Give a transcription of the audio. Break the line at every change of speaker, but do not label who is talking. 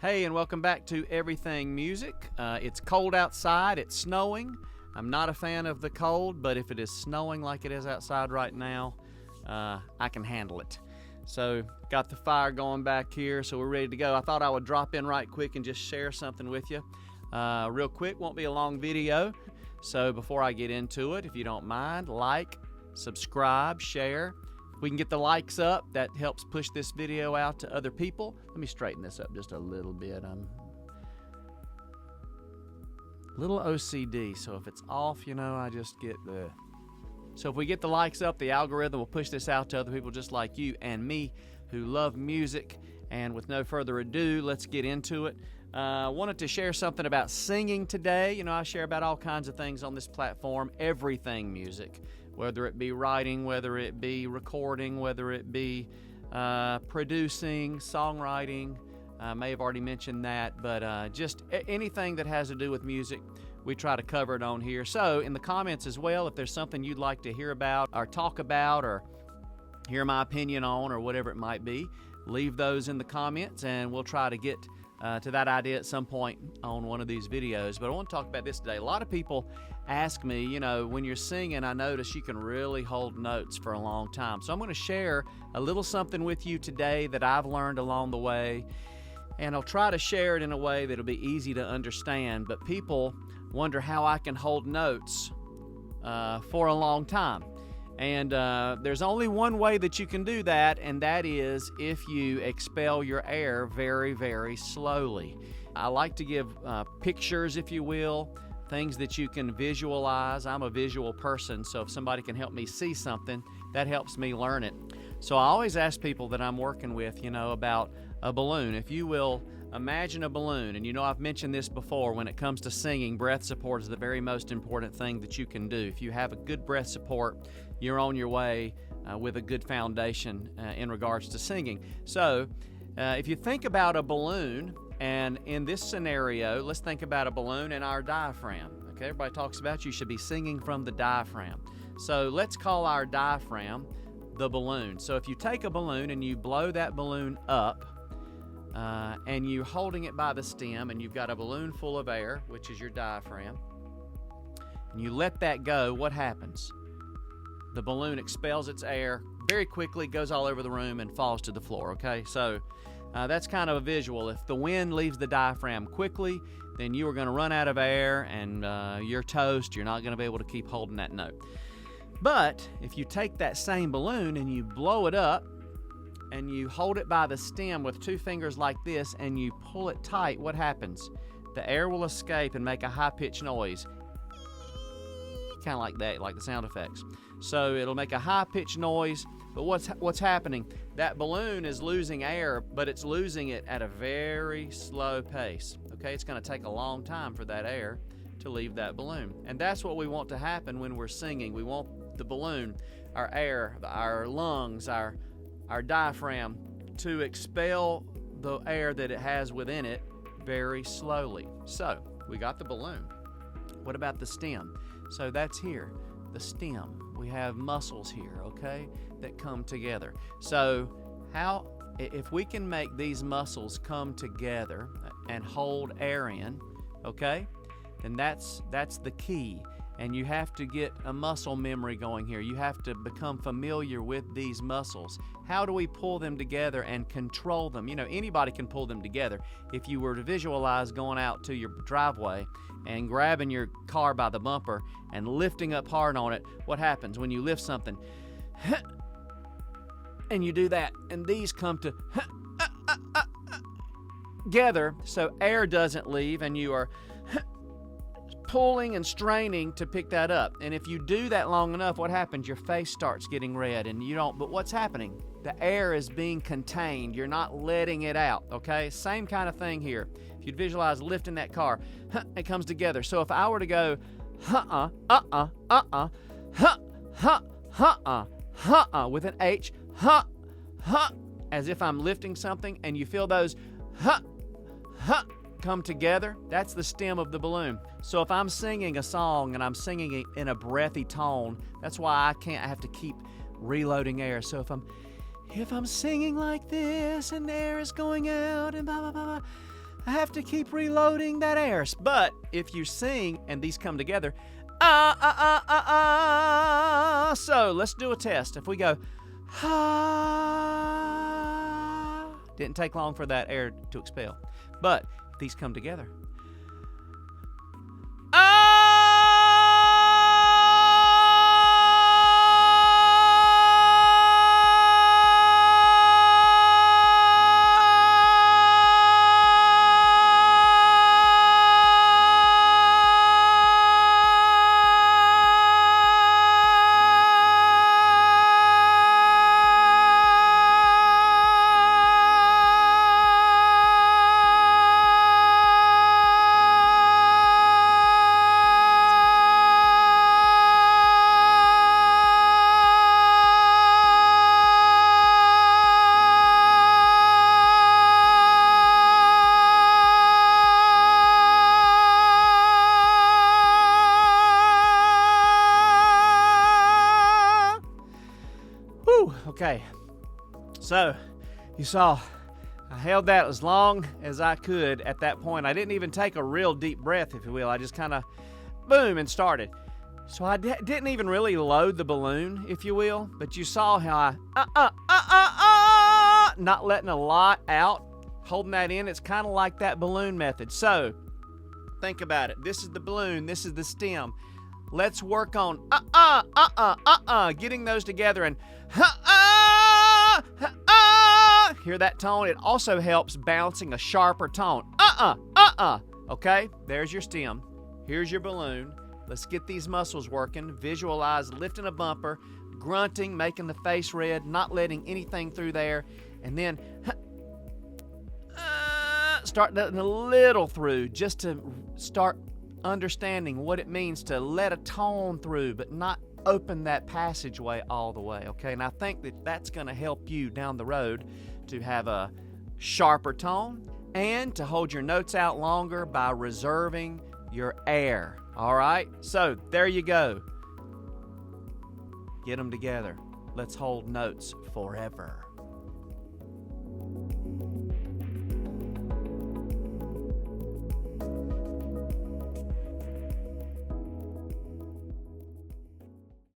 Hey, and welcome back to Everything Music. It's cold outside, it's snowing. I'm not a fan of the cold, but if it is snowing like it is outside right now, I can handle it. So, got the fire going back here, so we're ready to go. I thought I would drop in right quick and just share something with you. Real quick, won't be a long video. So before I get into it, if you don't mind, like, subscribe, share. If we can get the likes up, that helps push this video out to other people. Let me straighten this up just a little bit. I'm a little OCD, so if it's off, I just get the... So if we get the likes up, the algorithm will push this out to other people just like you and me who love music. And with no further ado, let's get into it. I wanted to share something about singing today. I share about all kinds of things on this platform, everything music, whether it be writing, whether it be recording, whether it be producing, songwriting. I may have already mentioned that, but just anything that has to do with music, we try to cover it on here. So in the comments as well, if there's something you'd like to hear about or talk about or hear my opinion on or whatever it might be, leave those in the comments and we'll try to get to that idea at some point on one of these videos. But I want to talk about this today. A lot of people ask me, when you're singing, I notice you can really hold notes for a long time. So I'm going to share a little something with you today that I've learned along the way, and I'll try to share it in a way that'll be easy to understand. But people wonder how I can hold notes for a long time. And there's only one way that you can do that, and that is if you expel your air very, very slowly. I like to give pictures, if you will, things that you can visualize. I'm a visual person, so if somebody can help me see something, that helps me learn it. So I always ask people that I'm working with, about a balloon. If you will imagine a balloon, and I've mentioned this before, when it comes to singing, breath support is the very most important thing that you can do. If you have a good breath support, you're on your way with a good foundation in regards to singing. So if you think about a balloon, and in this scenario, let's think about a balloon and our diaphragm. Okay, everybody talks about you should be singing from the diaphragm. So let's call our diaphragm the balloon. So if you take a balloon and you blow that balloon up, and you're holding it by the stem, and you've got a balloon full of air, which is your diaphragm, and you let that go, what happens? The balloon expels its air very quickly, goes all over the room, and falls to the floor, okay? So that's kind of a visual. If the wind leaves the diaphragm quickly, then you are going to run out of air, and you're toast. You're not going to be able to keep holding that note. But if you take that same balloon and you blow it up, and you hold it by the stem with two fingers like this, and you pull it tight, what happens? The air will escape and make a high-pitched noise. Kind of like that, like the sound effects. So it'll make a high-pitched noise, but what's happening? That balloon is losing air, but it's losing it at a very slow pace. Okay, it's going to take a long time for that air to leave that balloon. And that's what we want to happen when we're singing. We want the balloon, our air, our lungs, our diaphragm to expel the air that it has within it very slowly. So we got the balloon. What about the stem? So that's here, the stem. We have muscles here, okay, that come together. So if we can make these muscles come together and hold air in, okay, then that's the key. And you have to get a muscle memory going here. You have to become familiar with these muscles. How do we pull them together and control them? Anybody can pull them together. If you were to visualize going out to your driveway and grabbing your car by the bumper and lifting up hard on it, what happens when you lift something? And you do that, and these come together so air doesn't leave, and you are pulling and straining to pick that up. And if you do that long enough, what happens? Your face starts getting red, and you don't, but what's happening? The air is being contained. You're not letting it out, okay? Same kind of thing here. If you'd visualize lifting that car, it comes together. So if I were to go, with an H, as if I'm lifting something, and you feel those, come together, that's the stem of the balloon. So if I'm singing a song and I'm singing it in a breathy tone, that's why I have to keep reloading air. So if I'm singing like this and air is going out and blah, blah, blah, I have to keep reloading that air. But if you sing and these come together, so let's do a test. If we go, didn't take long for that air to expel. But if these come together, okay, so you saw I held that as long as I could at that point. I didn't even take a real deep breath, if you will. I just kind of, boom, and started. So I didn't even really load the balloon, if you will, but you saw how I, not letting a lot out, holding that in. It's kind of like that balloon method. So think about it. This is the balloon. This is the stem. Let's work on getting those together and hear that tone? It also helps bouncing a sharper tone. Okay, there's your stem. Here's your balloon. Let's get these muscles working. Visualize lifting a bumper, grunting, making the face red, not letting anything through there, and then start letting a little through just to start understanding what it means to let a tone through, but not open that passageway all the way, okay? And I think that that's going to help you down the road to have a sharper tone and to hold your notes out longer by reserving your air, all right? So there you go. Get them together. Let's hold notes forever.